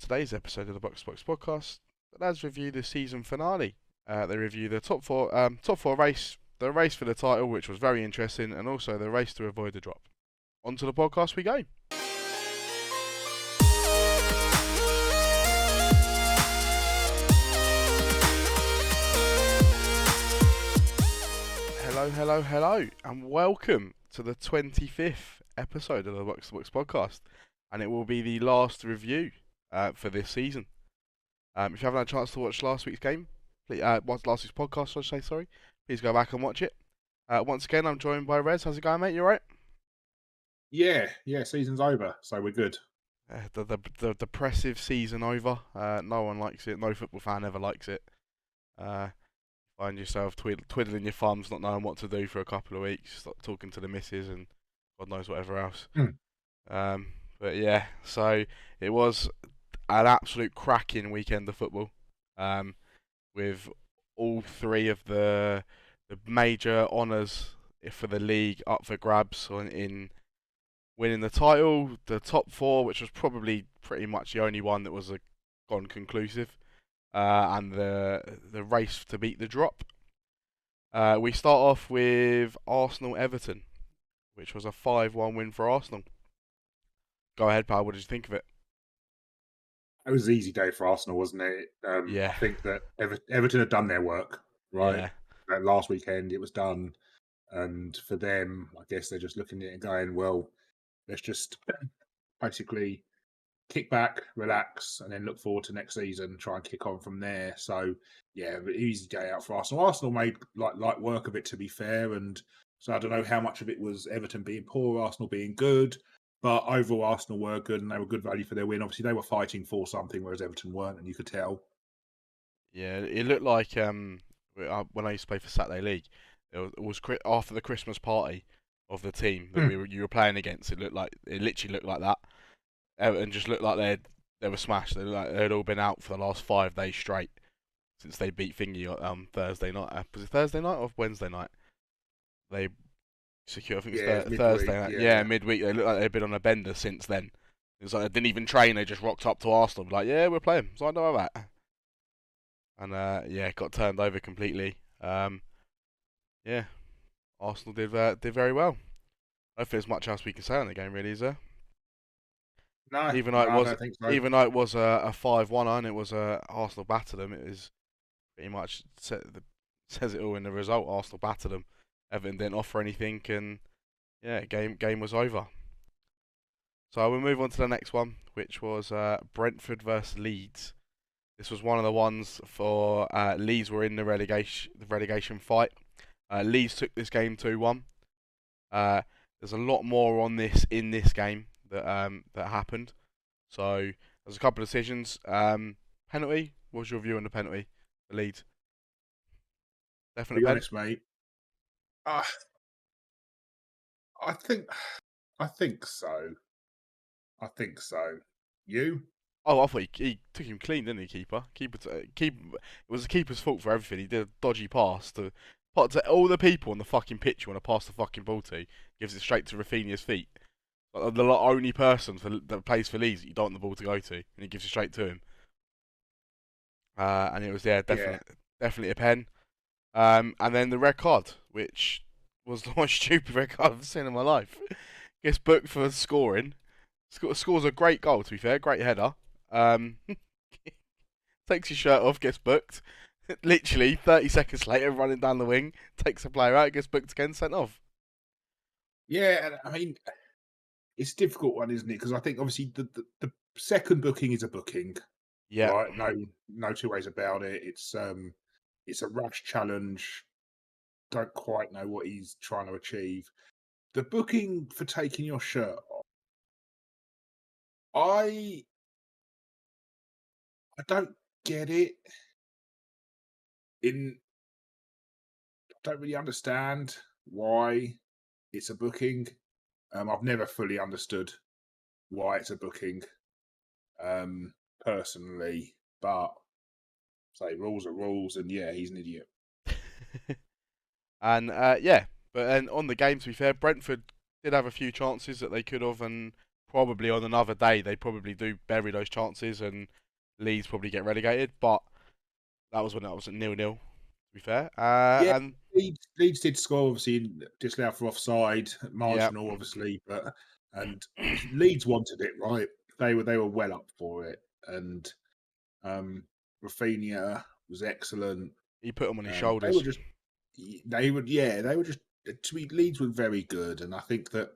today's episode of the Box2Box podcast. The lads review the season finale. They review the top four race, the race for the title, which was very interesting, and also the race to avoid the drop. On to the podcast we go. Hello, and welcome to the 25th episode of the Box2Box podcast, and it will be the last review for this season. If you haven't had a chance to watch last week's game, watch last week's podcast, I should say, sorry, please go back and watch it. Once again, I'm joined by Rez. How's it going, mate? You alright? Yeah, season's over, so we're good. The depressive season over. No one likes it. No football fan ever likes it. Find yourself twiddling your thumbs, not knowing what to do for a couple of weeks, stop talking to the missus and God knows whatever else. But yeah, so it was an absolute cracking weekend of football, with all three of the major honours for the league up for grabs in winning the title, the top four, which was probably pretty much the only one that was gone conclusive. And the race to beat the drop. We start off with Arsenal-Everton, which was a 5-1 win for Arsenal. Go ahead, pal. What did you think of it? It was an easy day for Arsenal, wasn't it? Yeah. I think that Everton had done their work, right? Yeah. That last weekend, it was done. And for them, I guess they're just looking at it and going, well, let's just basically kick back, relax, and then look forward to next season, try and kick on from there. So, yeah, easy day out for Arsenal. Arsenal made like work of it, to be fair. And so I don't know how much of it was Everton being poor, Arsenal being good. But overall, Arsenal were good, and they were good value for their win. Obviously, they were fighting for something, whereas Everton weren't, and you could tell. Yeah, it looked like when I used to play for Saturday League, it was after the Christmas party of the team that you were playing against. It literally looked like that. Everton just looked like they were smashed. They looked like they'd all been out for the last 5 days straight since they beat Thingy Thursday night. Was it Thursday night or Wednesday night? They secured, I think it was Thursday night. Yeah, midweek. They looked like they'd been on a bender since then. It was like they didn't even train. They just rocked up to Arsenal, like, yeah, we're playing. So I know about that. And yeah, got turned over completely. Yeah, Arsenal did very well. I don't think there's much else we can say on the game, really, is there? No, even though I don't think so. Even though it was a 5-1 and it was Arsenal battered them, it is pretty much says it all in the result. Arsenal battered them. Everton didn't offer anything, and yeah, game was over. So we'll move on to the next one, which was Brentford versus Leeds. This was one of the ones for Leeds were in the relegation fight. Leeds took this game 2-1. There's a lot more on this in this game that happened. So there's a couple of decisions. Penalty. What's your view on the penalty for Leeds? Definitely. To be honest, mate. I think so. You? Oh, I thought he took him clean, didn't he, keeper? It was the keeper's fault for everything. He did a dodgy pass to all the people on the fucking pitch you want to pass the fucking ball to. Gives it straight to Rafinha's feet. Like, the only person that plays for Leeds that you don't want the ball to go to, and he gives it straight to him. And it was definitely a pen. And then the red card, which was the most stupid red card I've seen in my life. Gets booked for scoring. Scores a great goal, to be fair, great header. Takes his shirt off, gets booked. Literally 30 seconds later, running down the wing, takes a player out, gets booked again, sent off. Yeah, I mean, it's a difficult one, isn't it? Because I think obviously the second booking is a booking. Yeah. Right? No two ways about it. It's a rash challenge. Don't quite know what he's trying to achieve. The booking for taking your shirt off, I don't get it. I don't really understand why it's a booking. I've never fully understood why it's a booking, personally. But say rules are rules, and yeah, he's an idiot. And yeah, but then on the game, to be fair, Brentford did have a few chances that they could have and probably on another day they probably do bury those chances and Leeds probably get relegated. But that was when it was at 0-0. To be fair, Yeah, and Leeds did score, obviously, disallowed for offside, yeah, marginal, obviously, and Leeds wanted it, right? They were well up for it, and Rafinha was excellent. he put them on his They were shoulders. just, they were just. To me, Leeds were very good, and I think that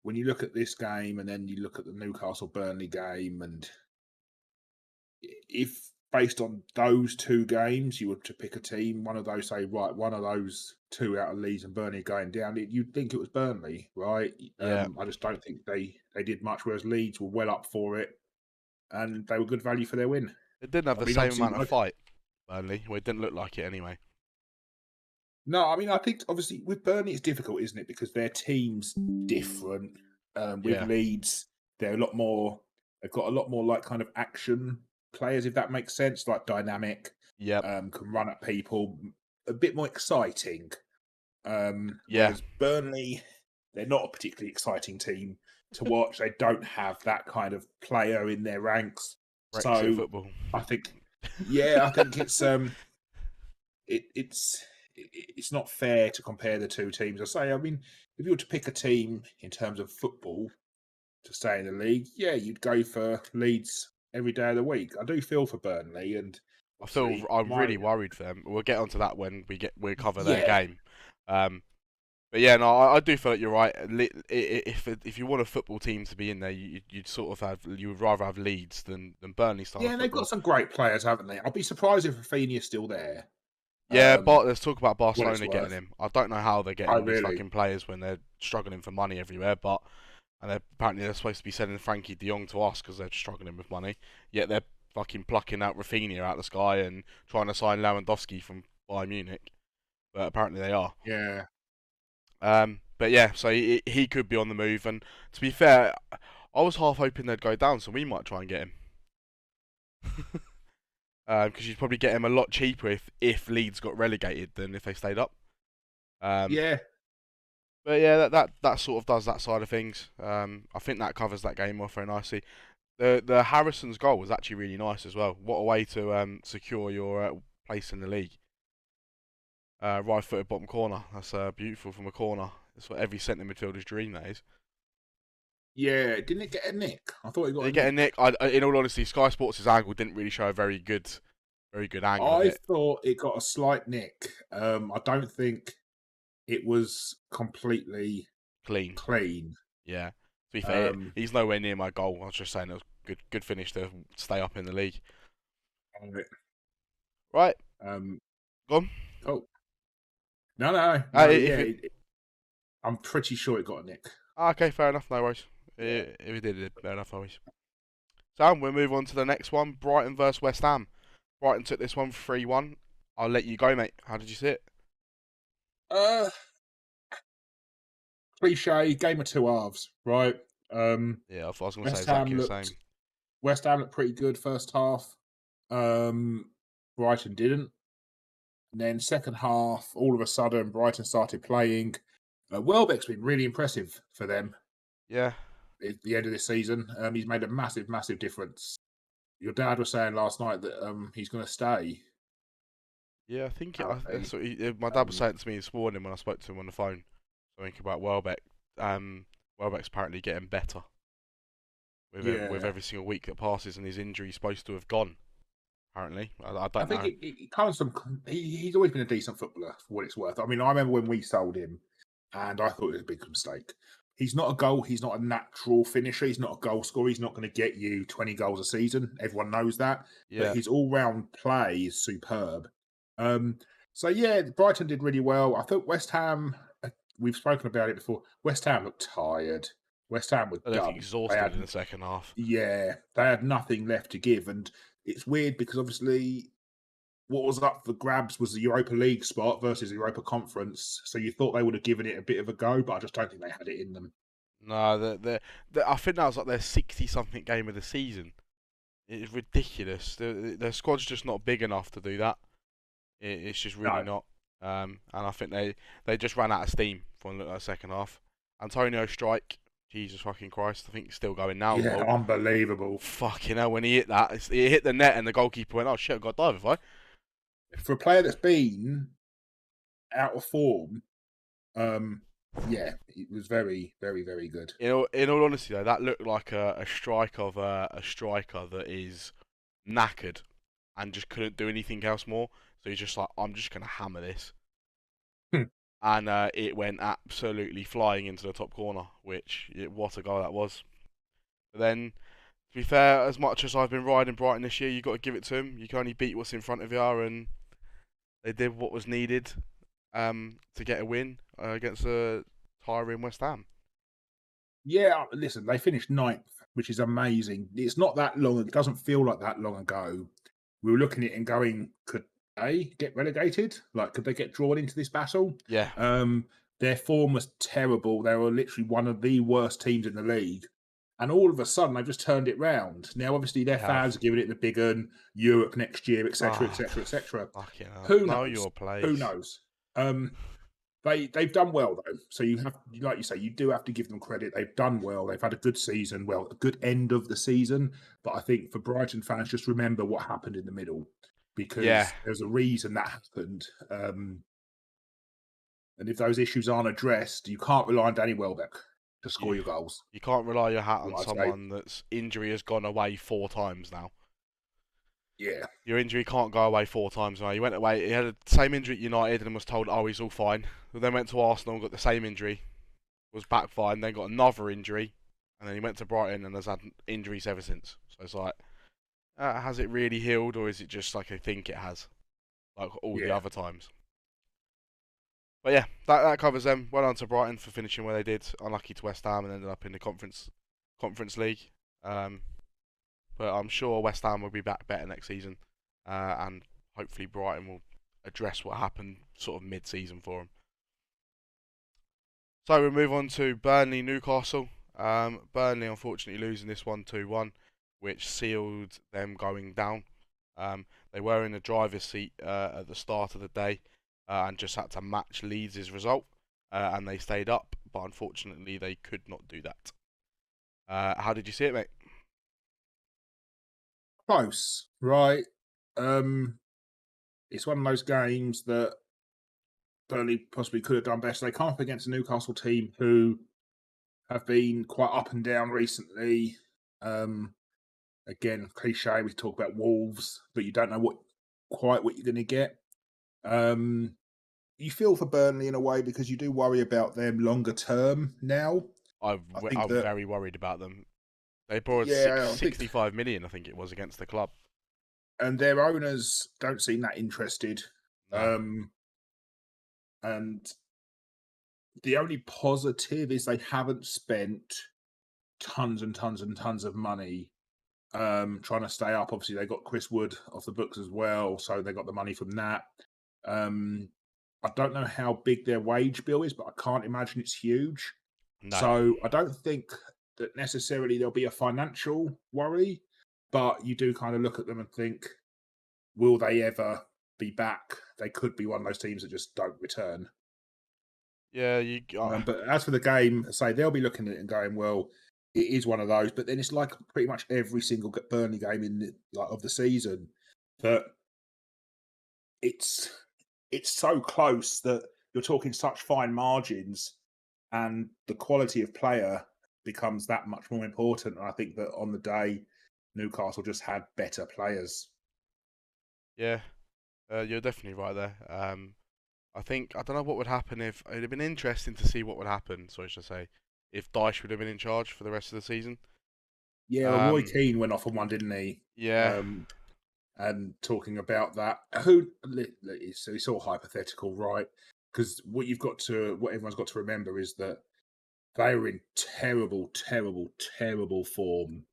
when you look at this game, and then you look at the Newcastle Burnley game, and if based on those two games, you were to pick a team, one of those, say, right, one of those two out of Leeds and Burnley going down, you'd think it was Burnley, right? Yeah, I just don't think they did much, whereas Leeds were well up for it and they were good value for their win. it didn't have I the mean, same obviously, amount of fight, Burnley. Well, it didn't look like it anyway. no, I mean, I think obviously with Burnley it's difficult, isn't it? Because their team's different. With Yeah, Leeds, they're a lot more. They've got a lot more like kind of action players, if that makes sense, like dynamic, yep, can run at people, a bit more exciting. yeah. Whereas Burnley, they're not a particularly exciting team to watch. They don't have that kind of player in their ranks. Brexit So football. I think, yeah, I think it's not fair to compare the two teams. I say, I mean, if you were to pick a team in terms of football to stay in the league, yeah, you'd go for Leeds every day of the week. I do feel for Burnley, and obviously I'm my really worried for them. We'll get onto that when we cover their yeah, game. But yeah, no, I do feel like you're right. If you want a football team to be in there, you'd sort of you would rather have Leeds than Burnley style of yeah, they've got football. some great players, haven't they? I'll be surprised if Rafinha's still there. Yeah, Um, but let's talk about what it's Barcelona getting worth. him. I don't know how they're getting I all these really, fucking players when they're struggling for money everywhere. But apparently they're supposed to be sending Frankie De Jong to us because they're struggling with money. Yet they're fucking plucking out Rafinha out of the sky and trying to sign Lewandowski from Bayern Munich. But apparently they are. yeah, But yeah, so he could be on the move. And to be fair, I was half hoping they'd go down, so we might try and get him. Because you'd probably get him a lot cheaper if Leeds got relegated than if they stayed up. Um, yeah, but yeah, that sort of does that side of things. I think that covers that game off very nicely. The Harrison's goal was actually really nice as well. What a way to secure your place in the league. Right footed bottom corner. That's beautiful from a corner. That's what every centre midfielder's dream, that is. yeah. Didn't it get a nick? I thought it got They a get a nick. nick. In all honesty, Sky Sports' angle didn't really show a very good angle of I it. thought it got a slight nick. I don't think it was completely Clean. clean. Yeah. To be fair, Um, he's nowhere near my goal. I was just saying it was good finish to stay up in the league. Right, um, go on. oh no. If Yeah, it, I'm pretty sure it got a nick. okay, fair enough. No worries. Yeah. If it did, fair enough. No worries. So we'll move on to the next one. Brighton versus West Ham. Brighton took this one 3-1. I'll let you go, mate. How did you see it? Uh, Cliche game of two halves, right? Yeah, I was going to say West Ham exactly the looked same. West Ham looked pretty good first half. Brighton didn't. And then second half, all of a sudden, Brighton started playing. Welbeck's been really impressive for them Yeah, at the end of this season. He's made a massive difference. Your dad was saying last night that he's going to stay. yeah. I think Apparently, that's what my dad was um, saying to me this morning when I spoke to him on the phone. Something about Welbeck. Welbeck's apparently getting better with yeah. every single week that passes, and his injury's supposed to have gone. Apparently, I I don't think know. it comes from he's always been a decent footballer for what it's worth. I mean, I remember when we sold him, and I thought it was a big mistake. He's not a goal. He's not a natural finisher. He's not a goal scorer. He's not going to get you 20 goals a season. Everyone knows that. But Yeah, his all-round play is superb. Um, so yeah, Brighton did really well. I thought West Ham. We've spoken about it before. West Ham looked tired. West Ham were I look done. They exhausted in had the second half. yeah, they had nothing left to give, and it's weird because obviously what was up for grabs was the Europa League spot versus the Europa Conference. So you thought they would have given it a bit of a go, but I just don't think they had it in them. No, I think that was like their 60-something game of the season. It's ridiculous. Their squad's just not big enough to do that. It's just really No. not. And I think they just ran out of steam for the second half. Antonio strike. Jesus fucking Christ! I think it's still going now. The Yeah, ball. unbelievable. Fucking hell! When he hit that, he hit the net, and the goalkeeper went, "Oh shit! I've got to dive, have I?" For a player that's been out of form, yeah, it was very, very, very good. In all honesty, though, that looked like a strike of a striker that is knackered and just couldn't do anything else more. So he's just like, I'm just gonna hammer this, and it went absolutely flying into the top corner. What a goal that was! But then, to be fair, as much as I've been riding Brighton this year, you got to give it to them. You can only beat what's in front of you, and they did what was needed to get a win against a tiring West Ham. Yeah, listen, they finished ninth, which is amazing. It's not that long. It doesn't feel like that long ago. We were looking at it and going, could they get relegated? Like, could they get drawn into this battle? Yeah. Their form was terrible. They were literally one of the worst teams in the league. And all of a sudden, they've just turned it round. Now, obviously, their fans are giving it the big un, Europe next year, etc., etc., etc. Who knows? Know your place. Who knows? They've done well though, so you have, like you say, you do have to give them credit. They've done well. They've had a good season, a good end of the season. But I think for Brighton fans, just remember what happened in the middle, because there's a reason that happened. And if those issues aren't addressed, you can't rely on Danny Welbeck to score your goals. You can't rely your hat on someone that's injury has gone away 4 times now. Yeah. Your injury can't go away 4 times now. He went away, he had the same injury at United and was told, oh, he's all fine. Then went to Arsenal, got the same injury, was back fine, then got another injury, and then he went to Brighton and has had injuries ever since. So it's like, has it really healed, or is it just like I think it has? Like all the other times. But yeah, that covers them. Well done to Brighton for finishing where they did. Unlucky to West Ham and ended up in the Conference League. But I'm sure West Ham will be back better next season, and hopefully Brighton will address what happened sort of mid-season for them. So we move on to Burnley Newcastle. Burnley unfortunately losing this one 2-1, which sealed them going down. They were in the driver's seat at the start of the day and just had to match Leeds' result, and they stayed up, but unfortunately they could not do that. How did you see it, mate? Close, right? It's one of those games that Burnley possibly could have done better. They come up against a Newcastle team who have been quite up and down recently. Again, cliche, we talk about Wolves, but you don't know quite what you're going to get. You feel for Burnley in a way because you do worry about them longer term now. I'm very worried about them. They borrowed 65 million, I think it was, against the club. And their owners don't seem that interested. No. And the only positive is they haven't spent tons and tons and tons of money trying to stay up. Obviously, they got Chris Wood off the books as well, so they got the money from that. I don't know how big their wage bill is, but I can't imagine it's huge. No. So I don't think that necessarily there'll be a financial worry, but you do kind of look at them and think, will they ever be back? They could be one of those teams that just don't return. Yeah, but as for the game, say they'll be looking at it and going, well, it is one of those. But then it's like pretty much every single Burnley game of the season that it's so close that you're talking such fine margins, and the quality of player becomes that much more important. And I think that on the day, Newcastle just had better players. Yeah, you're definitely right there. I don't know what would happen if it'd have been interesting to see what would happen. So I should say, if Dyche would have been in charge for the rest of the season. Yeah, well, Roy Keane went off on one, didn't he? Yeah. And talking about that, it's all hypothetical, right? Because what everyone's got to remember is that they were in terrible, terrible, terrible form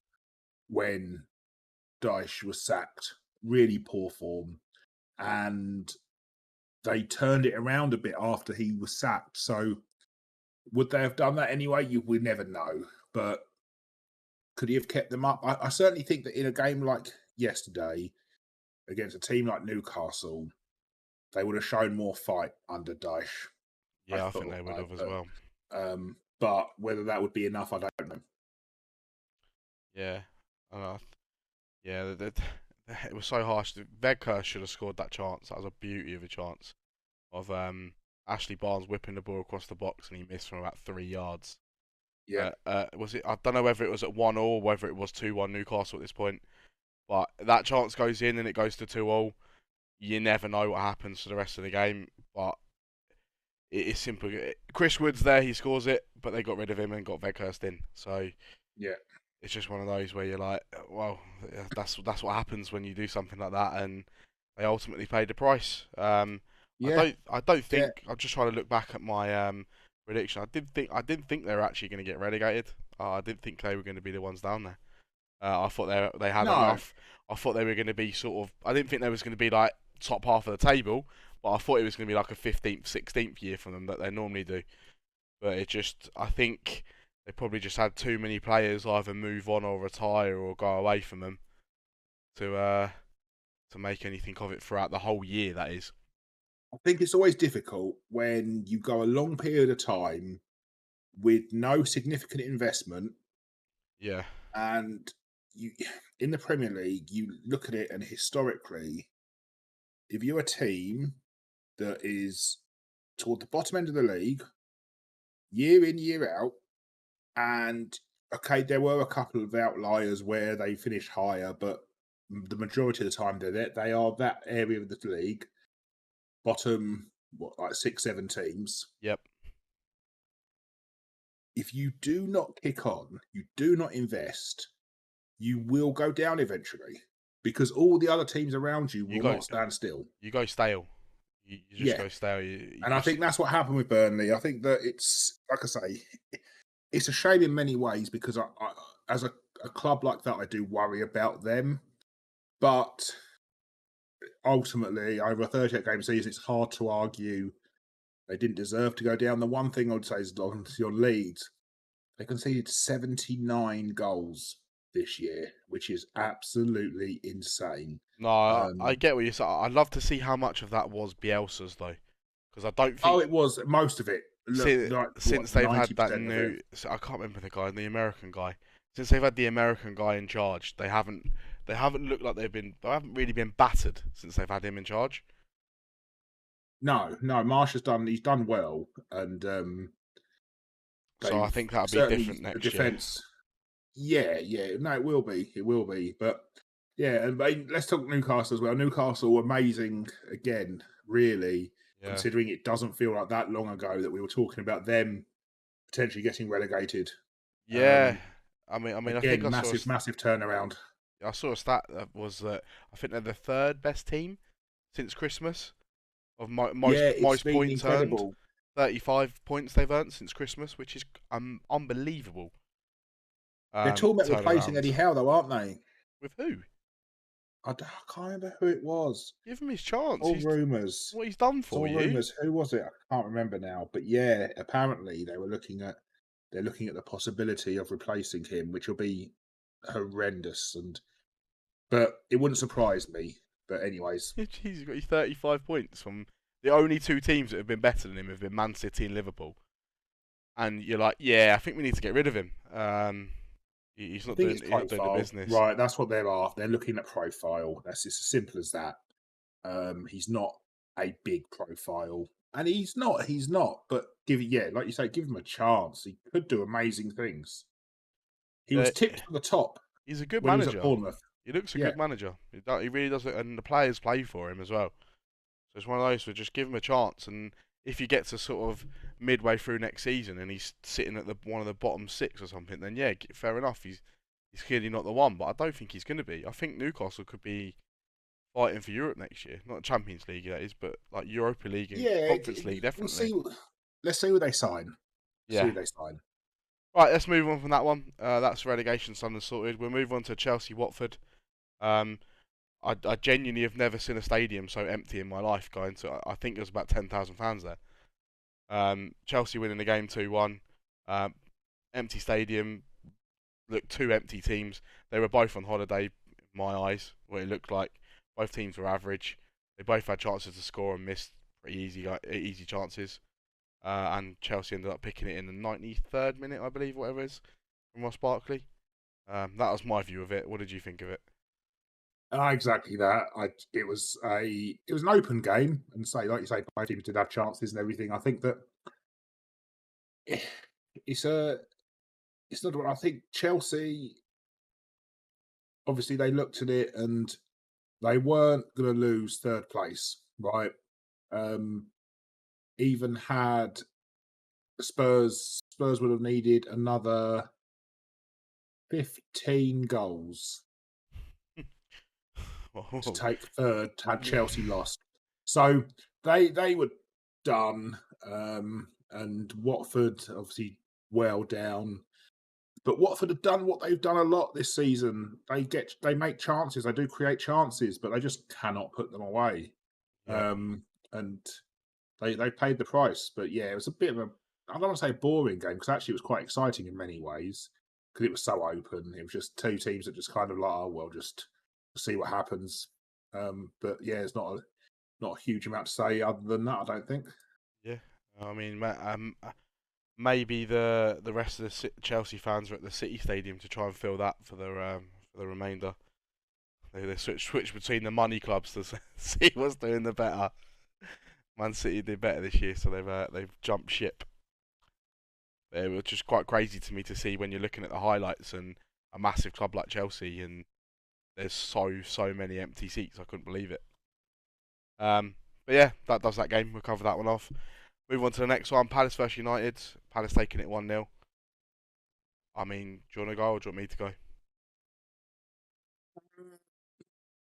when Dyche was sacked. Really poor form, and they turned it around a bit after he was sacked. So would they have done that anyway? You would never know. But could he have kept them up? I certainly think that in a game like yesterday, against a team like Newcastle, they would have shown more fight under Dyche. Yeah, I think they would have as well. but whether that would be enough, I don't know. Yeah. Uh, yeah, it was so harsh. Weghorst should have scored that chance. That was a beauty of a chance of Ashley Barnes whipping the ball across the box and he missed from about 3 yards. Yeah, Was it? I don't know whether it was at 1-1 or whether it was 2-1 Newcastle at this point. But that chance goes in and it goes to 2-2. You never know what happens for the rest of the game. But it is simple. Chris Wood's there, he scores it, but they got rid of him and got Weghorst in. So yeah, it's just one of those where you're like, well, that's what happens when you do something like that, and they ultimately paid the price. yeah, I don't yeah. think. I'm just trying to look back at my prediction. I didn't think they were actually going to get relegated. I didn't think they were going to be the ones down there. I thought they had No, enough. I thought they were going to be sort of. I didn't think there was going to be like top half of the table, but I thought it was going to be like a 15th, 16th year for them that they normally do. But it just, I think they probably just had too many players either move on or retire or go away from them to make anything of it throughout the whole year. That is. I think it's always difficult when you go a long period of time with no significant investment, Yeah. and you in the Premier League, you look at it, and historically, if you're a team that is toward the bottom end of the league, year in, year out, and okay, there were a couple of outliers where they finished higher, but the majority of the time they are that area of the league, bottom like 6, 7 teams. Yep. If you do not kick on, you do not invest, you will go down eventually because all the other teams around you You will go. not stand still. You go stale. You just Yeah. go stale. You And I think that's what happened with Burnley. I think that it's, like I say, it's a shame in many ways because as a club like that, I do worry about them. But ultimately, over a 38 game season, it's hard to argue they didn't deserve to go down. The one thing I would say is on your Leeds, they conceded 79 goals this year, which is absolutely insane. No, I Um, get what you're saying. I'd love to see how much of that was Bielsa's though, because I don't oh, think it was most of it. Look, like since what, they've had that 90% of it. new, I can't remember the guy, the American guy. Since they've had the American guy in charge, they haven't looked like they haven't really been battered since they've had him in charge. No, Marsh he's done well, and So I they've think that'll be certainly different the next year. defence. Yeah, yeah, no, it will be, but yeah, and let's talk Newcastle as well. Newcastle, amazing again, really, Yeah, considering it doesn't feel like that long ago that we were talking about them potentially getting relegated. yeah. Um, I think Again, massive turnaround. I saw a stat that was that I think they're the third best team since Christmas of Yeah, it's most been points earned. incredible. 35 points they've earned since Christmas, which is unbelievable. They're talking about replacing Turnaround Eddie Howe, though, aren't they? with who? I can't remember who it was. Give him his chance. All He's rumours. what he's done It's for all you. rumours. Who was it? I can't remember now. But yeah, apparently they're looking at the possibility of replacing him, which will be horrendous. But it wouldn't surprise me. But anyways, He's got his 35 points from the only two teams that have been better than him have been Man City and Liverpool. And you're like, yeah, I think we need to get rid of him. I think it's He's not doing the profile. business. Right, that's what they're after. They're looking at profile. That's it's as simple as that. He's not a big profile. And he's not. He's not. But like you say, give him a chance. He could do amazing things. He was Uh, tipped to the top he's a good when he was at manager. Bournemouth. He looks a Yeah. good manager. He really does it, and the players play for him as well. So it's one of those where just give him a chance, and if you get to sort of midway through next season and he's sitting at one of the bottom six or something, then yeah, fair enough. He's clearly not the one, but I don't think he's going to be. I think Newcastle could be fighting for Europe next year, not Champions League that is, but like Europa League and Yeah, Conference League we'll definitely. see. Let's see who they sign. See Yeah. who they sign. Right, let's move on from that one. That's relegation done and sorted. We'll move on to Chelsea Watford. Um, I genuinely have never seen a stadium so empty in my life. Going to, I think there was about 10,000 fans there. Chelsea winning the game 2-1. Empty stadium. Look, two empty teams. They were both on holiday, in my eyes. What it looked like. Both teams were average. They both had chances to score and missed pretty easy chances. and Chelsea ended up picking it in the 93rd minute, I believe, whatever it is, from Ross Barkley. That was my view of it. What did you think of it? Exactly that. It was an open game, and like you say, both teams did have chances and everything. I think that it's a it's not what I think. Chelsea, obviously, they looked at it and they weren't going to lose third place, right? Um, even had Spurs would have needed another 15 goals to Oh, take third had Chelsea lost. So they were done. And Watford obviously well down. But Watford have done what they've done a lot this season. They make chances, they do create chances, but they just cannot put them away. yeah, And they paid the price. But yeah, it was a bit of a I don't want to say a boring game because actually it was quite exciting in many ways because it was so open. It was just two teams that just kind of like, oh well, just see what happens. But yeah, it's not a huge amount to say other than that. I don't think. yeah. I mean, maybe the rest of the Chelsea fans are at the City Stadium to try and fill that for the remainder. They switch between the money clubs to see what's doing the better. Man City did better this year, so they've jumped ship. It was just quite crazy to me to see when you're looking at the highlights and a massive club like Chelsea, and there's so many empty seats. I couldn't believe it. But yeah, that does that game. We'll cover that one off. Move on to the next one. Palace versus United. Palace taking it 1-0. I mean, do you want to go or do you want me to go?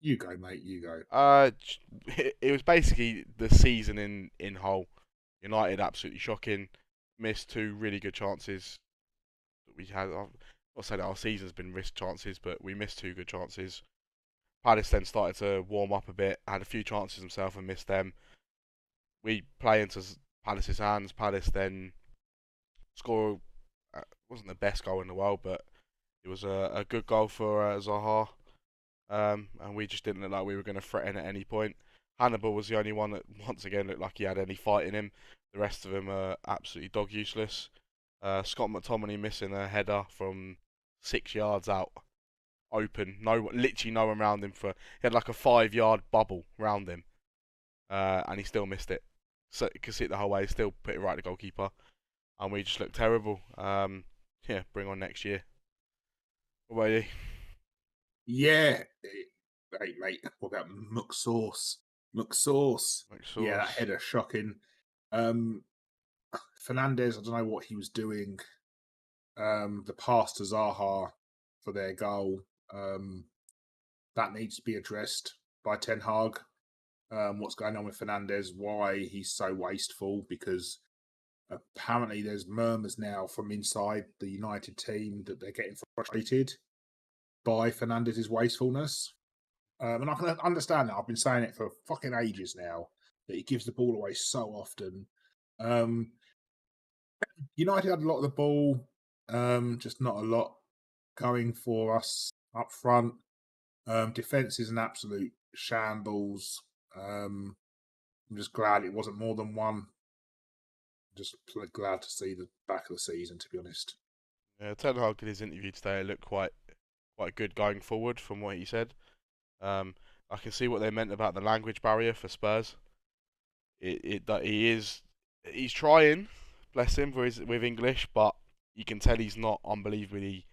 You go, mate. You go. It was basically the season in whole. United absolutely shocking. Missed two really good chances that we had. I'll say that our season's been risk chances, but we missed two good chances. Palace then started to warm up a bit, had a few chances himself and missed them. We play into Palace's hands. Palace then score. Wasn't the best goal in the world, but it was a good goal for Zaha. And we just didn't look like we were going to threaten at any point. Hannibal was the only one that once again looked like he had any fight in him. The rest of them are absolutely dog useless. Scott McTominay missing a header from 6 yards out, open. Literally no one around him. He had like a 5 yard bubble round him, and he still missed it. So he could see it the whole way. Still put it right to the goalkeeper, and we just looked terrible. Yeah, bring on next year. What about you? Yeah. Hey, mate, what about McSauce? McSauce. Like Yeah, that sauce. header shocking. Um, Fernandez, I don't know what he was doing. The pass to Zaha for their goal. That needs to be addressed by Ten Hag. What's going on with Fernandez? Why he's so wasteful? Because apparently there's murmurs now from inside the United team that they're getting frustrated by Fernandez's wastefulness. And I can understand that. I've been saying it for fucking ages now that he gives the ball away so often. Um, United had a lot of the ball, just not a lot going for us up front. Defense is an absolute shambles. I'm just glad it wasn't more than one. Just glad to see the back of the season, to be honest. Yeah, Ten Hag in his interview today looked quite good going forward from what he said. Um, I can see what they meant about the language barrier for Spurs. That he's trying, bless him, with English, but you can tell he's not unbelievably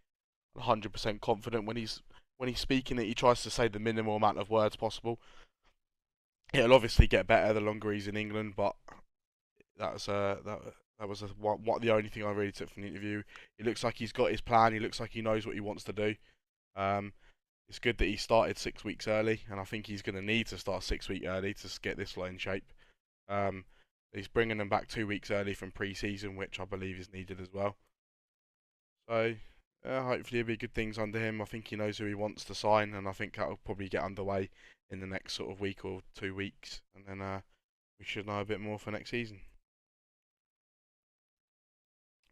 100% confident when he's speaking it. He tries to say the minimal amount of words possible. It'll obviously get better the longer he's in England, but that was what the only thing I really took from the interview. It looks like he's got his plan. He looks like he knows what he wants to do. Um, it's good that he started 6 weeks early, and I think he's going to need to start 6 weeks early to get this lot in shape. Um, he's bringing them back 2 weeks early from pre-season, which I believe is needed as well. So hopefully it'll be good things under him. I think he knows who he wants to sign, and I think that'll probably get underway in the next sort of week or 2 weeks, and then we should know a bit more for next season.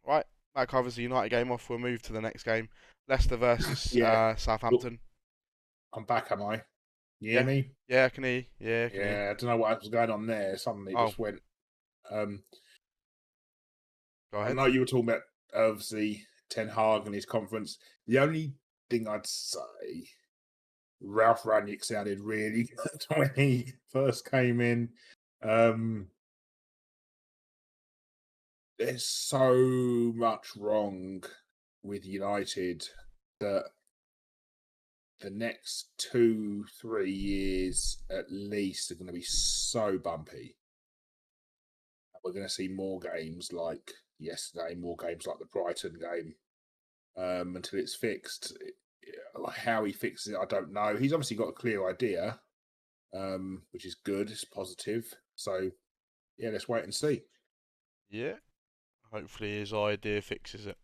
Right, that covers the United game off. We'll move to the next game. Leicester versus Yeah. Southampton. I'm back, am I? You hear Yeah, me? yeah, I can hear you. Yeah, I can hear you. Yeah, I don't know what was going on there. Suddenly it Oh, just went. Go I ahead. know you were talking about obviously Ten Hag and his conference. The only thing I'd say, Ralph Rangnick sounded really good when he first came in. There's so much wrong with United that the next 2-3 years at least are going to be so bumpy. We're going to see more games like yesterday, more games like the Brighton game until it's fixed. How he fixes it, I don't know. He's obviously got a clear idea, which is good. It's positive. So, yeah, let's wait and see. Yeah. Hopefully his idea fixes it.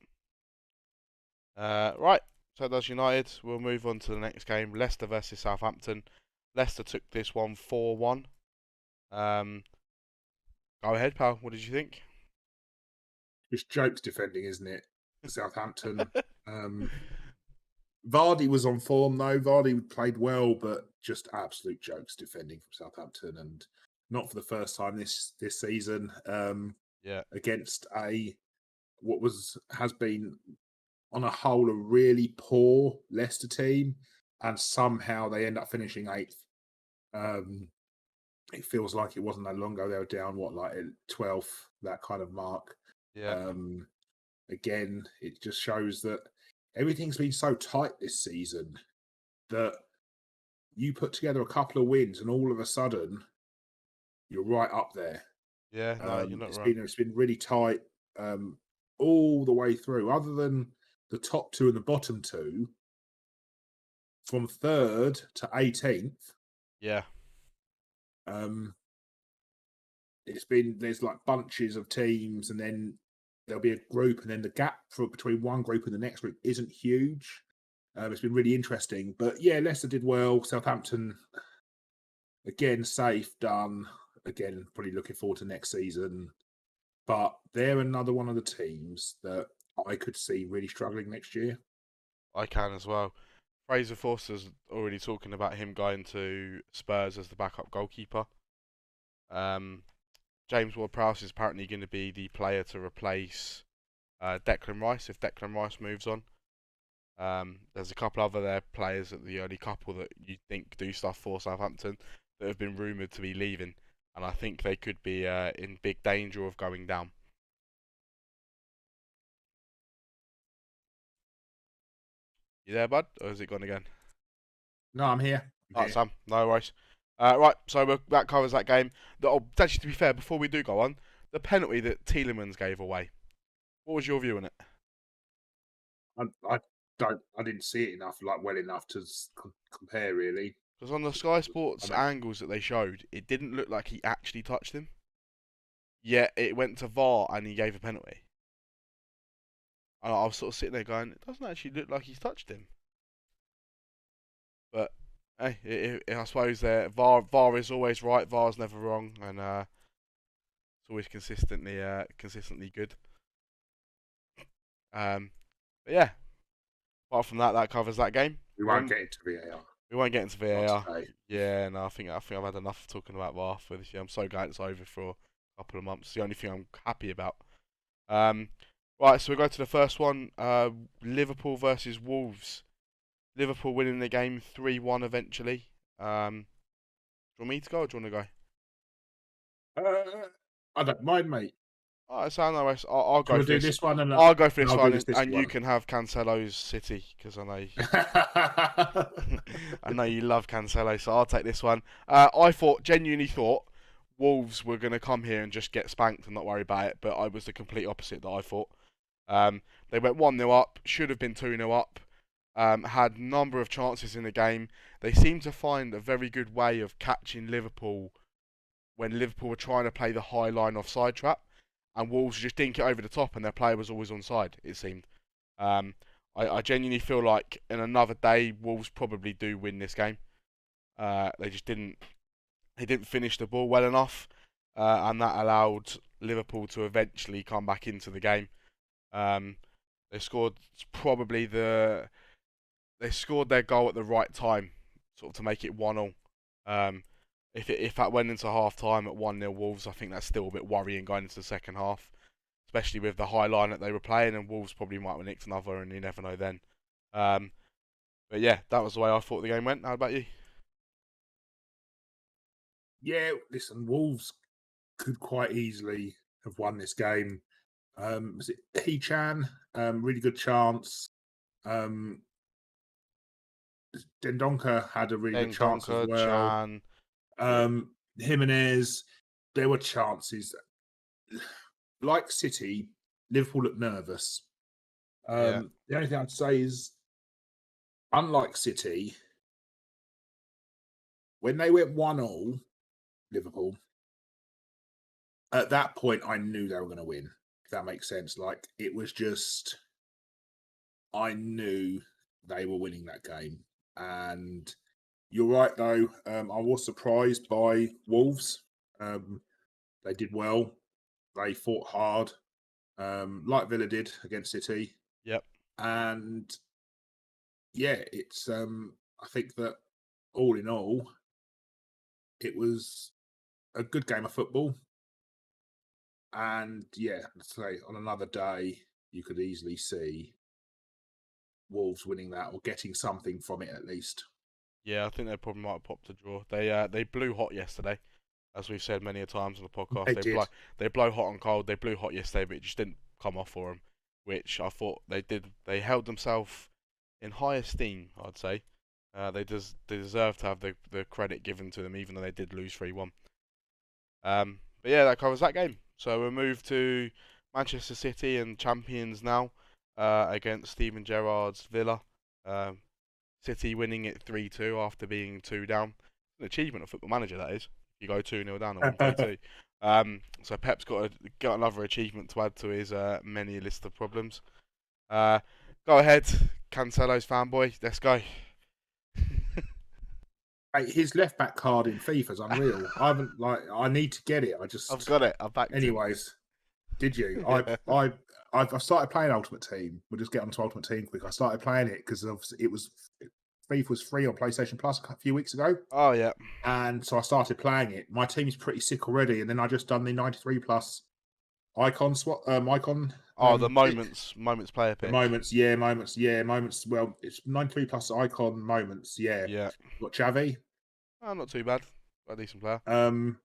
Right. So does United. We'll move on to the next game. Leicester versus Southampton. Leicester took this one 4-1. Go ahead, pal. What did you think? It's jokes defending, isn't it? Southampton. Vardy was on form though. Vardy played well, but just absolute jokes defending from Southampton, and not for the first time this season. Yeah. Against has been on a whole a really poor Leicester team, and somehow they end up finishing 8th. It feels like it wasn't that long ago they were down 12th, that kind of mark. Yeah. Again, it just shows that everything's been so tight this season that you put together a couple of wins and all of a sudden you're right up there. Yeah, no, you're not it's wrong. It's been really tight all the way through, other than the top 2 and the bottom 2, from 3rd to 18th. Yeah. There's like bunches of teams, and then there'll be a group, and then the gap between one group and the next group isn't huge. It's been really interesting. But yeah, Leicester did well. Southampton, again, safe, done. Again, probably looking forward to next season. But they're another one of the teams that I could see really struggling next year. I can as well. Fraser Forster's already talking about him going to Spurs as the backup goalkeeper. James Ward-Prowse is apparently going to be the player to replace Declan Rice if Declan Rice moves on. There's a couple other players at the early couple that you think do stuff for Southampton that have been rumoured to be leaving, and I think they could be in big danger of going down. You there, bud? Or has it gone again? No, I'm here. Alright, Sam. No worries. Right, so that covers that game. Actually, to be fair, before we do go on, the penalty that Tielemans gave away, what was your view on it? I didn't see it well enough to compare really. Because on the Sky Sports angles that they showed, it didn't look like he actually touched him. Yet it went to VAR and he gave a penalty. And I was sort of sitting there going, it doesn't actually look like he's touched him. But hey, I suppose VAR is always right. VAR's never wrong, and it's always consistently good. But yeah. Apart from that, that covers that game. We won't get into VAR. We won't get into VAR. Yeah, no, I think I've had enough of talking about VAR for this year. I'm so glad it's over for a couple of months. It's the only thing I'm happy about. Right, so we go to the first one. Liverpool versus Wolves. Liverpool winning the game 3-1 eventually. Do you want me to go or do you want to go? I don't mind, mate. Alright, so I'll go for this one. And I'll go for this one, and you can have Cancelo's City, because I know I know you love Cancelo, so I'll take this one. I genuinely thought Wolves were going to come here and just get spanked and not worry about it, but I was the complete opposite that I thought. They went 1-0 up, should have been 2-0 up, had a number of chances in the game. They seemed to find a very good way of catching Liverpool when Liverpool were trying to play the high line offside trap. And Wolves just dink it over the top, and their player was always onside, it seemed. I genuinely feel like in another day, Wolves probably do win this game. They just didn't finish the ball well enough, and that allowed Liverpool to eventually come back into the game. They scored their goal at the right time, sort of to make it 1-1. If that went into half time at 1-0 Wolves, I think that's still a bit worrying going into the second half. especially with the high line that they were playing, and Wolves probably might have nicked another, and you never know then. Um, but yeah, that was the way I thought the game went. How about you? Yeah, listen, Wolves could quite easily have won this game. Was it Hee-chan? Really good chance. Dendonka had a really good chance as Donker, well. Chan. Jimenez, there were chances. Like City, Liverpool looked nervous. Yeah, The only thing I'd say is, unlike City, when they went 1-1, Liverpool, at that point I knew they were going to win, if that makes sense. Like, it was just, I knew they were winning that game. And you're right, though. I was surprised by Wolves. They did well. They fought hard, like Villa did against City. yep. And yeah, it's. I think that all in all, it was a good game of football. And yeah, let's say on another day, you could easily see Wolves winning that or getting something from it at least. Yeah, I think they probably might have popped a draw. They blew hot yesterday, as we've said many a times on the podcast. They did. They blow hot and cold. They blew hot yesterday, but it just didn't come off for them, which I thought they did. They held themselves in high esteem, I'd say. They deserve to have the credit given to them, even though they did lose 3-1. But yeah, that covers that game. So we'll move to Manchester City and champions now against Steven Gerrard's Villa. City winning it 3-2 after being 2 down. An achievement of Football Manager, that is. You go 2-0 down and win 3-2. So Pep's got another achievement to add to his many list of problems. Go ahead, Cancelo's fanboy. Let's go. His left back card in FIFA's unreal. I haven't I need to get it. I've got it. I've backed Anyways, did you? I started playing Ultimate Team. We'll just get on to Ultimate Team quick. I started playing it because FIFA was free on PlayStation Plus a few weeks ago. Oh yeah. And so I started playing it. My team's pretty sick already, and then I just done the 93 plus icon swap. The moments player pick. Moments. Well, it's 93 plus icon moments. Yeah. Yeah. Got Xavi. Oh, not too bad. A decent player. And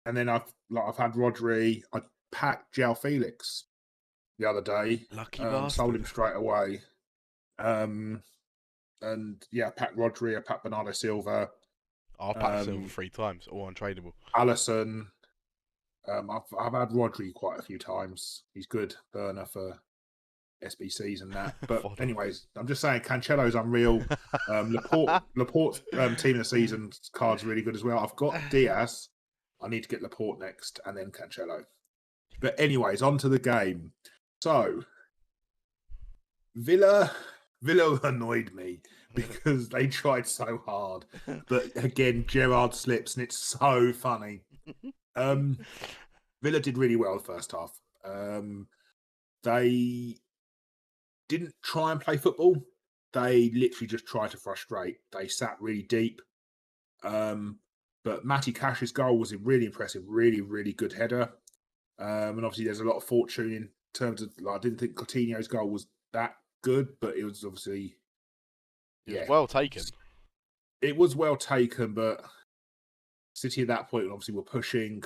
then I've had Rodri. I packed João Felix the other day. Lucky bastard. Sold him straight away. And yeah, I packed Rodri. I packed Bernardo Silva. I've packed Silva 3 times, all untradeable. Alisson. I've had Rodri quite a few times. He's good burner for SBCs and that. But anyways, I'm just saying Cancelo's unreal. Laporte's team of the season card's really good as well. I've got Diaz. I need to get Laporte next and then Cancelo. But anyways, on to the game. So Villa annoyed me because they tried so hard. But again, Gerrard slips and it's so funny. Villa did really well the first half. They didn't try and play football. They literally just tried to frustrate. They sat really deep. But Matty Cash's goal was a really impressive, really, really good header. And obviously there's a lot of fortune in terms of, I didn't think Coutinho's goal was that good, but it was obviously... It was well taken. It was well taken, but City at that point obviously were pushing.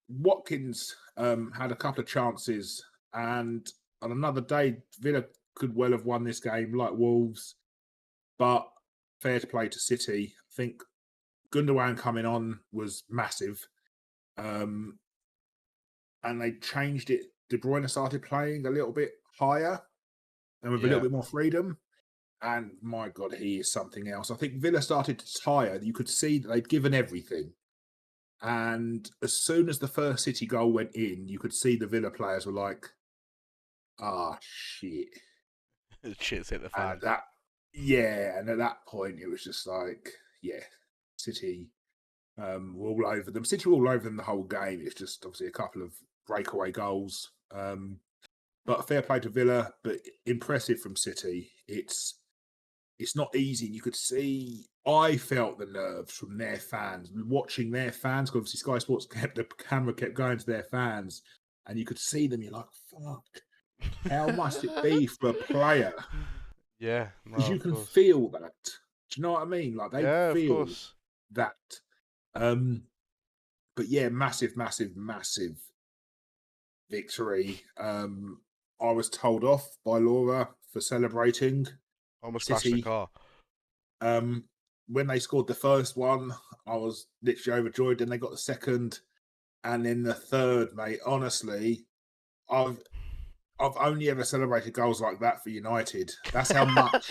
Watkins had a couple of chances, and on another day, Villa could well have won this game like Wolves, but fair to play to City. I think Gundogan coming on was massive, and they changed it. De Bruyne started playing a little bit higher and with a little bit more freedom. And my God, he is something else. I think Villa started to tire. You could see that they'd given everything. And as soon as the first City goal went in, you could see the Villa players were like, shit. Shit's hit the fan. And at that point, it was just like, City were all over them. City were all over them the whole game. It's just obviously a couple of breakaway goals. But fair play to Villa, but impressive from City. It's not easy. You could see, I felt the nerves from their fans, watching their fans, because obviously Sky Sports the camera kept going to their fans, and you could see them. You're like, fuck, how must it be for a player? Yeah, Because no, you of can course. feel that. Do you know what I mean? Like they Yeah, of feel course. that. But yeah, massive, massive, massive victory. I was told off by Laura for celebrating Almost crashed the City. car. When they scored the first one, I was literally overjoyed. Then they got the second, and then the third, mate. Honestly, I've only ever celebrated goals like that for United. That's how much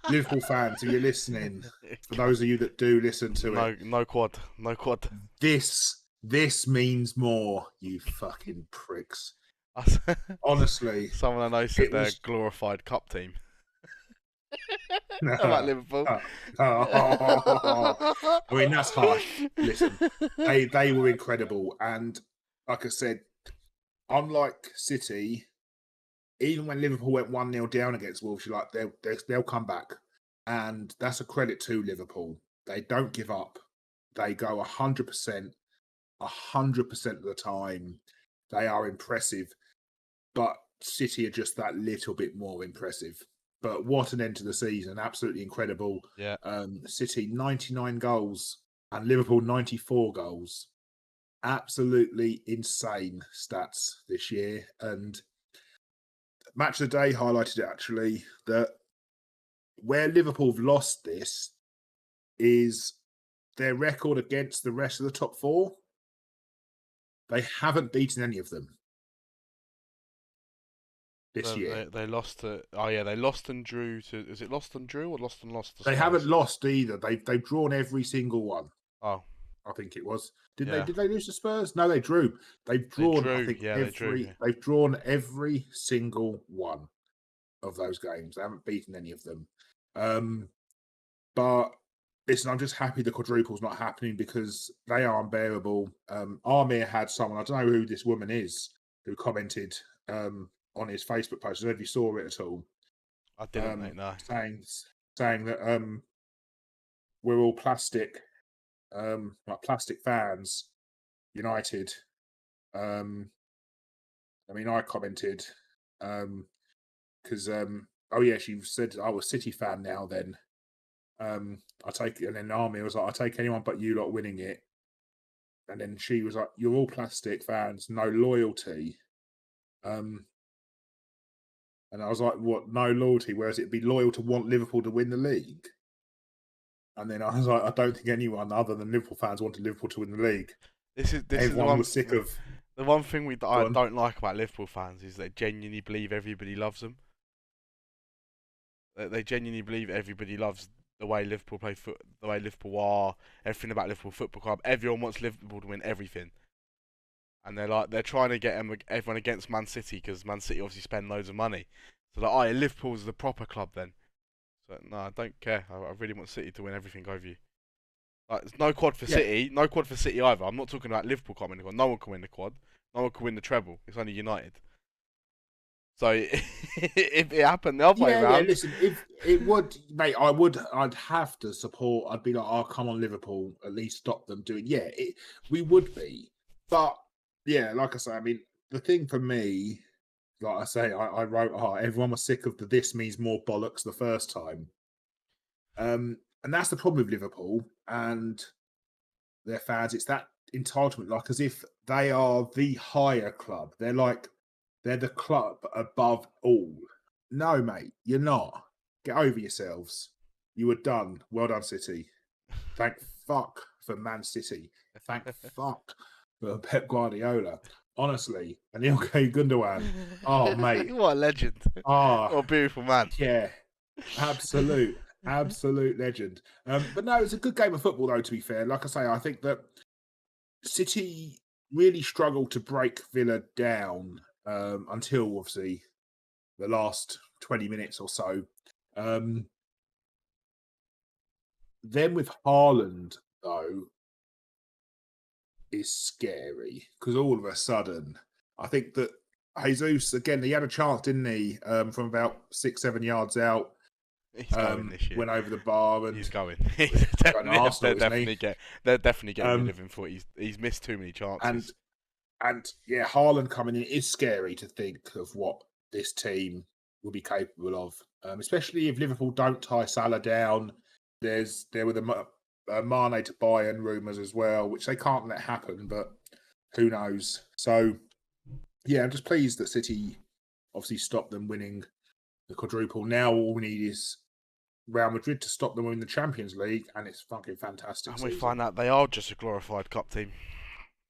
Liverpool fans, if you're listening, for those of you that do listen to it, no quad. this means more, you fucking pricks. Us- Honestly, Someone I know said it they're a was. glorified cup team. How about I Liverpool? mean, that's harsh. Listen, they were incredible, and like I said, unlike City, even when Liverpool went 1-0 down against Wolves, you're like they'll come back, and that's a credit to Liverpool. They don't give up. They go 100%, 100% of the time. They are impressive, but City are just that little bit more impressive. But what an end to the season. Absolutely incredible. Yeah. City, 99 goals and Liverpool, 94 goals. Absolutely insane stats this year. And Match of the Day highlighted it, actually, that where Liverpool have lost this is their record against the rest of the top four. They haven't beaten any of them this year. They lost to. Oh yeah, they lost and drew to. Is it lost and drew or lost and lost to They Spurs? haven't lost either. They've drawn every single one. Oh, I think it was. Did yeah. they lose to Spurs? No, they drew. They've drawn. They I drew. think Yeah, every. They've drawn every single one of those games. They haven't beaten any of them. But listen, I'm just happy the quadruple's not happening because they are unbearable. Amir had someone, I don't know who this woman is, who commented on his Facebook post. I don't know if you saw it at all. I didn't, mate, no. Saying that we're all plastic, like plastic fans, United. I mean, I commented because oh yeah, she said I was City fan now. Then I take it, and then Army was like, I take anyone but you lot winning it. And then she was like, you're all plastic fans, no loyalty. And I was like, what? No loyalty? Whereas it'd be loyal to want Liverpool to win the league. And then I was like, I don't think anyone other than Liverpool fans wanted Liverpool to win the league. This is Everyone the one. was sick of. The one thing I don't like about Liverpool fans is they genuinely believe everybody loves them. They genuinely believe everybody loves the way Liverpool play the way Liverpool are, everything about Liverpool Football Club. Everyone wants Liverpool to win everything, and they're trying to get everyone against Man City because Man City obviously spend loads of money. So like, oh, yeah, Liverpool's the proper club then. So no, I don't care. I really want City to win everything over you. Like, there's no quad for City, no quad for City either. I'm not talking about Liverpool can't win the quad. No one can win the quad. No one can win the treble. It's only United. So if it happened the other way around, Yeah, listen, if it would, mate, I'd have to support. I'd be like, oh, come on, Liverpool, at least stop them doing. Yeah, we would be, but yeah, like I say, I mean, the thing for me, like I say, I wrote, oh, everyone was sick of the "this means more bollocks" the first time, and that's the problem with Liverpool and their fans. It's that entitlement, like as if they are the higher club. They're the club above all. No, mate, you're not. Get over yourselves. You were done. Well done, City. Thank fuck for Man City. Thank fuck for Pep Guardiola. Honestly, and Ilkay Gundogan. Oh, mate. What a legend. Oh, what a beautiful man. Yeah. Absolute legend. But no, it's a good game of football, though, to be fair. Like I say, I think that City really struggled to break Villa down until obviously the last 20 minutes or so. Then with Haaland, though, is scary because all of a sudden, I think that Jesus, again, he had a chance, didn't he, from about 6-7 yards out. He's going this year. Went over the bar and he's going. Arsenal, they're definitely getting rid of him for he's missed too many chances. And yeah, Haaland coming in is scary to think of what this team will be capable of, especially if Liverpool don't tie Salah down. There were the Mane to Bayern rumours as well, which they can't let happen, but who knows? So yeah, I'm just pleased that City obviously stopped them winning the quadruple. Now all we need is Real Madrid to stop them winning the Champions League, and it's fucking fantastic And we season. find out they are just a glorified cup team.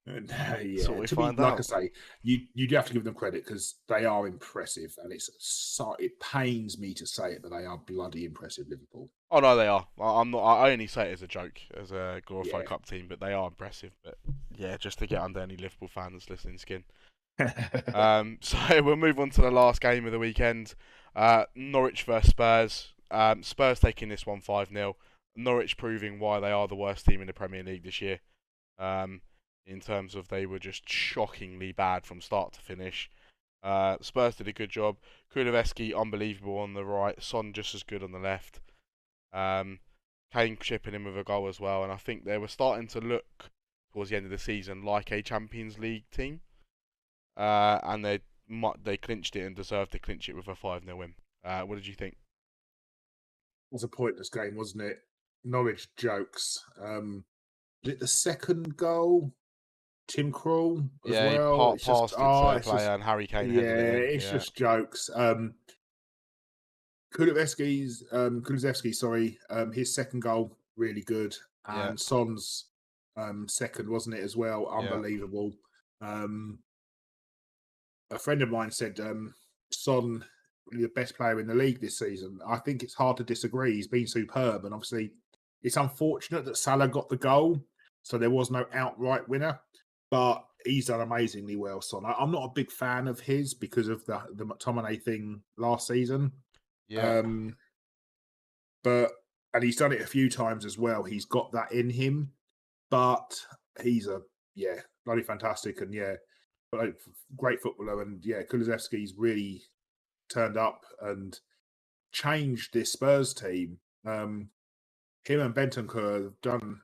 And, That's what yeah, we to be find like I out. say, you do have to give them credit because they are impressive, and it pains me to say it, but they are bloody impressive, Liverpool. Oh no, they are. I'm not. I only say it as a joke, as a glorified Yeah. cup team, but they are impressive. But yeah, just to get under any Liverpool fans listening skin. So we'll move on to the last game of the weekend. Norwich versus Spurs. Spurs taking this one 5-0. Norwich proving why they are the worst team in the Premier League this year. In terms of they were just shockingly bad from start to finish. Spurs did a good job. Kulusevski unbelievable on the right. Son just as good on the left. Kane chipping in with a goal as well. And I think they were starting to look towards the end of the season like a Champions League team. And they clinched it and deserved to clinch it with a 5-0 win. What did you think? It was a pointless game, wasn't it? Norwich jokes. Was it the second goal? Tim Krul as Yeah, he well. It's just passed it to a it's just player and Harry Kane yeah, headed it in. it's Yeah, just jokes. Kulusevski, sorry, his second goal really good, yeah, and Son's second, wasn't it as well? yeah, Unbelievable. Um, a friend of mine said Son really the best player in the league this season. I think it's hard to disagree. He's been superb, and obviously it's unfortunate that Salah got the goal, so there was no outright winner. But he's done amazingly well, Son. I'm not a big fan of his because of the McTominay thing last season. yeah, Um, but and he's done it a few times as well. He's got that in him, but he's a bloody fantastic and but great footballer. And yeah, Kulusevski's really turned up and changed this Spurs team. Him and Bentancur have done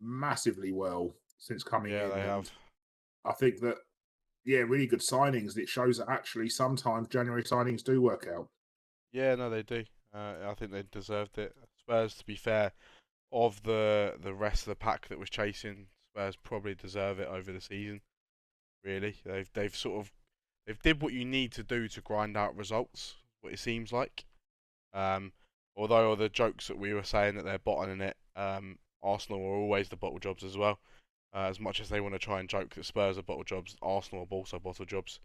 massively well since coming yeah. in, They and have. I think that really good signings. And it shows that actually sometimes January signings do work out. Yeah, no, they do. I think they deserved it. Spurs, to be fair, of the rest of the pack that was chasing, Spurs probably deserve it over the season. Really, they've sort of they've did what you need to do to grind out results. What it seems like. Um, although all the jokes that we were saying that they're bottoming it, Arsenal are always the bottle jobs as well. As much as they want to try and joke that Spurs are bottle jobs, Arsenal are also bottle jobs.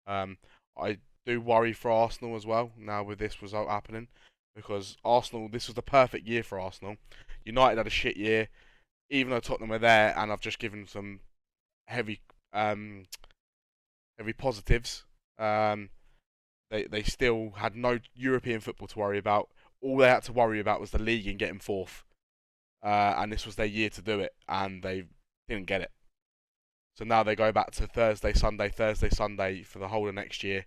I do worry for Arsenal as well now with this result happening because Arsenal, this was the perfect year for Arsenal. United had a shit year, even though Tottenham are there, and I've just given some heavy, heavy positives. They still had no European football to worry about. All they had to worry about was the league and getting fourth, and this was their year to do it, and they didn't get it. So now they go back to Thursday, Sunday for the whole of next year.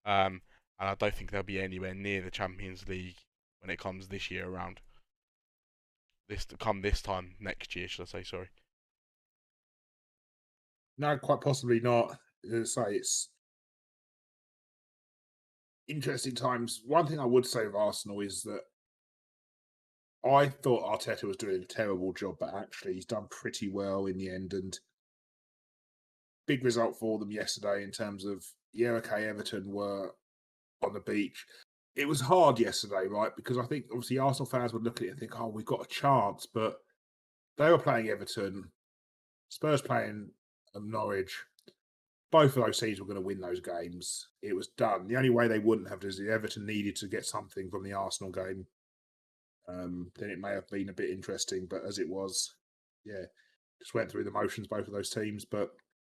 And I don't think they'll be anywhere near the Champions League when it comes this year around. This time next year, should I say? Sorry. No, quite possibly not. As I say, it's interesting times. One thing I would say of Arsenal is that I thought Arteta was doing a terrible job, but actually he's done pretty well in the end. And big result for them yesterday in terms of Everton were on the beach. It was hard yesterday, right? Because I think obviously Arsenal fans would look at it and think, "Oh, we've got a chance," but they were playing Everton, Spurs playing Norwich. Both of those teams were going to win those games. It was done. The only way they wouldn't have is if Everton needed to get something from the Arsenal game. Then it may have been a bit interesting, but as it was, just went through the motions, both of those teams. But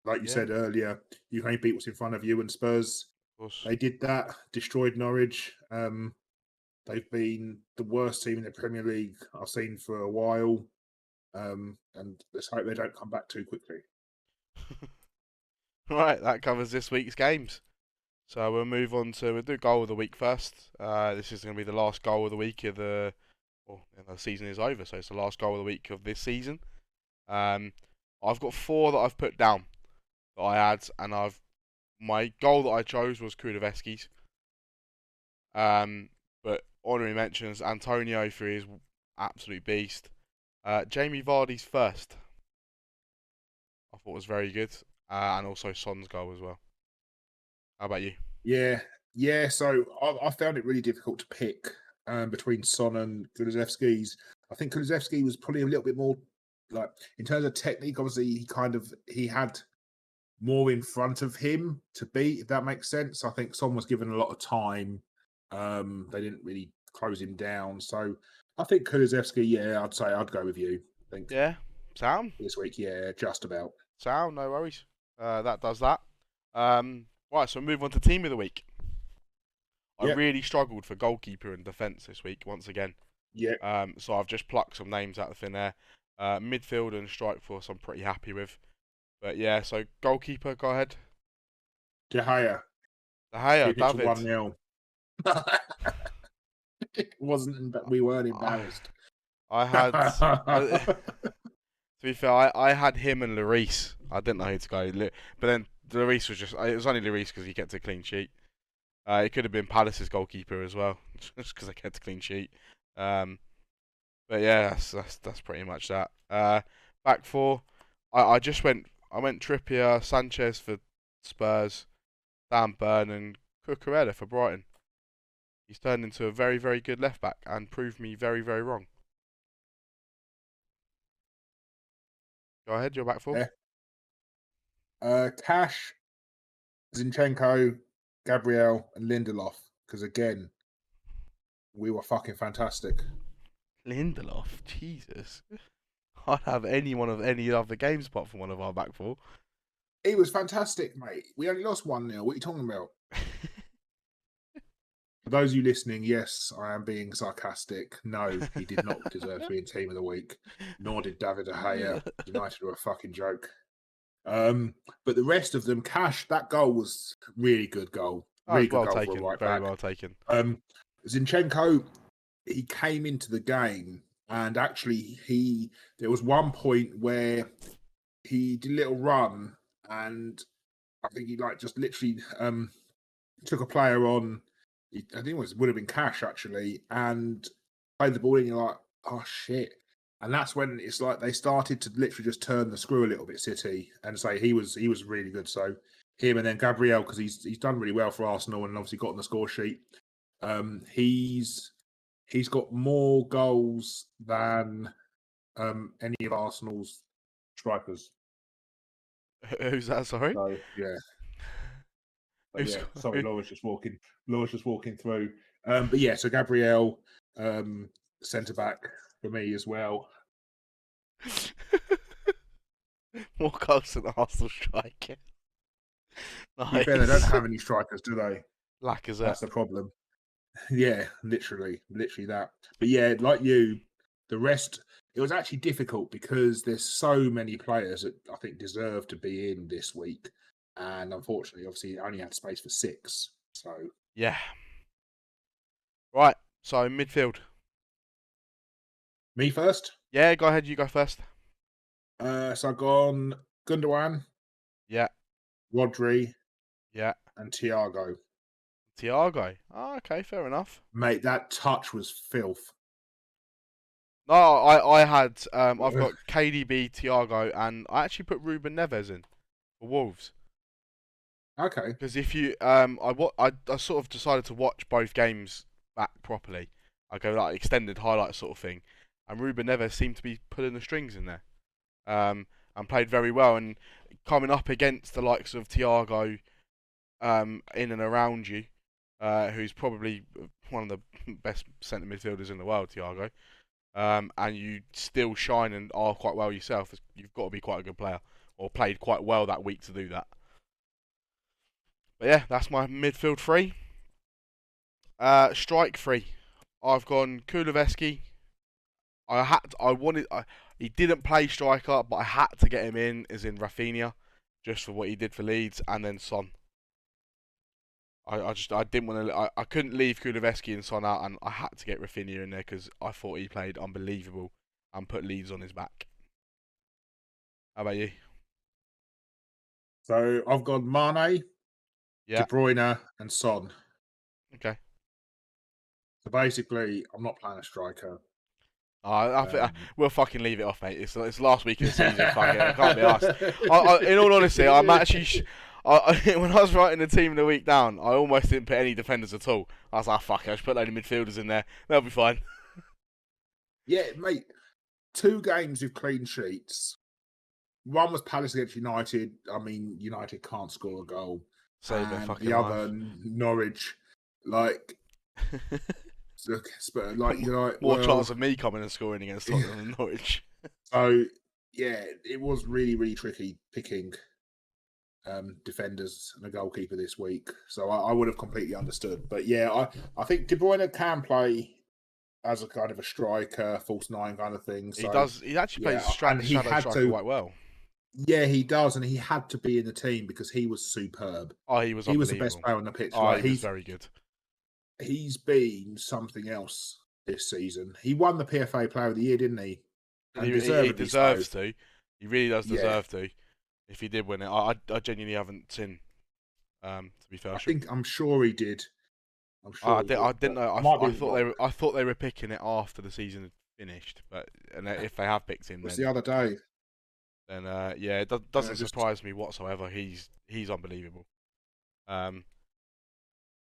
like you Yeah, said earlier, you can only beat what's in front of you, and Spurs, of course. they did that, destroyed Norwich. They've been the worst team in the Premier League I've seen for a while. And let's hope they don't come back too quickly. Right, that covers this week's games. So we'll do goal of the week first. This is going to be the last goal of the week of the season is over, so it's the last goal of the week of this season. I've got four that I've put down. that I had, and my goal that I chose was Kulusevski's. But honorary mentions Antonio for his absolute beast. Jamie Vardy's first, I thought was very good, and also Son's goal as well. How about you? Yeah, yeah. So I found it really difficult to pick between Son and Kulusevski's. I think Kulusevski was probably a little bit more like in terms of technique. Obviously, he had more in front of him to beat, if that makes sense. I think Son was given a lot of time. They didn't really close him down. So I think Kulusevski, yeah, I'd say I'd go with you. I think Yeah, Sam? this week, yeah, just about. Sam, no worries. That does that. Right, so move on to team of the week. I Yep, really struggled for goalkeeper and defence this week once again. yep. So I've just plucked some names out of thin air. Midfield and strike force I'm pretty happy with. But yeah, so goalkeeper, go ahead. De Gea, De Gea, keep it to David. 1-0. It wasn't, we weren't I, embarrassed. I had, to be fair, I had him and Lloris. I didn't know who to go. But then Lloris was it was only Lloris because he kept a clean sheet. It could have been Palace's goalkeeper as well, just because they kept a clean sheet. Um, but yeah, that's pretty much that. Back four, I went Trippier, Sanchez for Spurs, Dan Burn and Cucurella for Brighton. He's turned into a very, very good left back and proved me very, very wrong. Go ahead, you're back four. Yeah. Cash, Zinchenko, Gabriel, and Lindelof. Because again, we were fucking fantastic. Lindelof, Jesus. I'd have any one of any other games apart from one of our back four. He was fantastic, mate. We only lost 1-0. What are you talking about? For those of you listening, yes, I am being sarcastic. No, he did not deserve to be in team of the week. Nor did David De Gea. United were a fucking joke. But the rest of them, Cash, that goal was really good goal. That Really was good well goal for a taken, right very back. well taken. Zinchenko, he came into the game and actually there was one point where he did a little run and I think he just literally took a player on. I think it would have been Cash actually, and played the ball in. You're like, oh shit! And that's when it's like they started to literally just turn the screw a little bit, City, and say he was really good. So him and then Gabriel, because he's done really well for Arsenal and obviously got on the score sheet. He's got more goals than any of Arsenal's strikers. Who's that? Sorry. So yeah. But Who's yeah, sorry, Laura's just walking. Laura's just walking through. But yeah, so Gabriel, centre back for me as well. more goals than Arsenal striker? To be fair, they don't Nice. have any strikers, do they? Lacazette. That's the problem. Yeah, literally that. But yeah, like you, the rest. It was actually difficult because there's so many players that I think deserve to be in this week, and unfortunately, obviously, I only had space for 6. So Yeah. Right. So midfield. me first. Yeah, go ahead. You go first. So I've gone Gundogan, Yeah. Rodri, Yeah. and Thiago. Thiago. Oh, okay, fair enough. Mate, that touch was filth. No, I had I've got KDB, Thiago, and I actually put Ruben Neves in for Wolves Okay. because if you I sort of decided to watch both games back properly. I go like extended highlights sort of thing, and Ruben Neves seemed to be pulling the strings in there, and played very well. And coming up against the likes of Thiago, in and around you, who's probably one of the best centre midfielders in the world, Thiago. And you still shine and are quite well yourself, you've got to be quite a good player or played quite well that week to do that. But yeah, that's my midfield three. Strike three. I've gone Kulusevski. He didn't play striker, but I had to get him in, as in Rafinha, just for what he did for Leeds, and then Son. I didn't want to. I couldn't leave Kulusevski and Son out, and I had to get Rafinha in there because I thought he played unbelievable and put Leeds on his back. How about you? So I've got Mane, Yeah. De Bruyne, and Son. Okay. So basically, I'm not playing a striker. I think Um, we'll fucking leave it off, mate. It's last week of the season. Fuck it, I can't be asked. In all honesty, I'm actually. When I was writing the team of the week down, I almost didn't put any defenders at all. I was like, fuck it, I just put a load of midfielders in there. They'll be fine. Yeah, mate. 2 games with clean sheets. One was Palace against United. I mean, United can't score a goal. Save their And fucking the life. other, Norwich. Like, you're like, More well, chance of me coming and scoring against Tottenham than Norwich. So, yeah, it was really, really tricky picking defenders and a goalkeeper this week. So I would have completely understood. But yeah, I think De Bruyne can play as a kind of a striker, false 9 kind of thing. So, He does. He actually plays and he shadow had striker to. quite well. Yeah, he does, and he had to be in the team because he was superb. Oh, he was He was the unbelievable. best player on the pitch. Oh, Like, he was very good. he's been something else this season. He won the PFA Player of the Year, didn't he? And He deservedly deserves so. to. He really does Yeah. deserve to. If he did win it, I genuinely haven't seen. To be fair, I'm sure he did. I'm sure I he did, didn't know. I thought they were picking it after the season had finished. But if they have picked him, It was then the other day. then yeah, it doesn't surprise me whatsoever. He's unbelievable.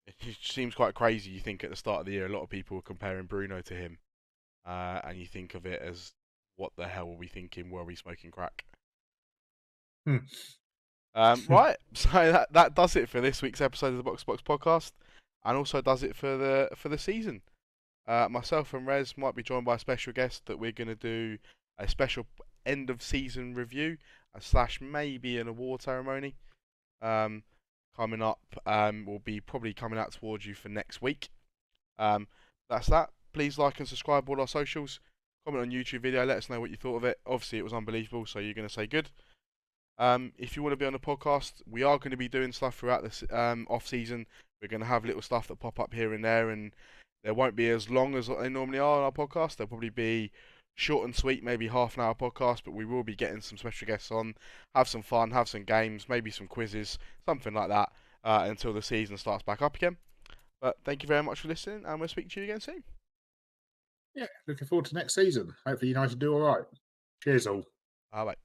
It seems quite crazy. You think at the start of the year, a lot of people were comparing Bruno to him, and you think of it as, what the hell were we thinking? Were we smoking crack? Right. So that does it for this week's episode of the Box2Box podcast, and also does it for the season. Myself and Rez might be joined by a special guest that we're going to do a special end of season review / maybe an award ceremony. Coming up, will be probably coming out towards you for next week. That's that. Please like and subscribe all our socials. Comment on YouTube video. Let us know what you thought of it. Obviously, it was unbelievable, so you're going to say good. If you want to be on the podcast, we are going to be doing stuff throughout this off season. We're going to have little stuff that pop up here and there, and they won't be as long as they normally are on our podcast. They'll probably be short and sweet, maybe half an hour podcast, but we will be getting some special guests on, have some fun, have some games, maybe some quizzes, something like that, until the season starts back up again. But thank you very much for listening, and we'll speak to you again soon. Yeah, looking forward to next season. Hopefully United do all right. Cheers all. Bye.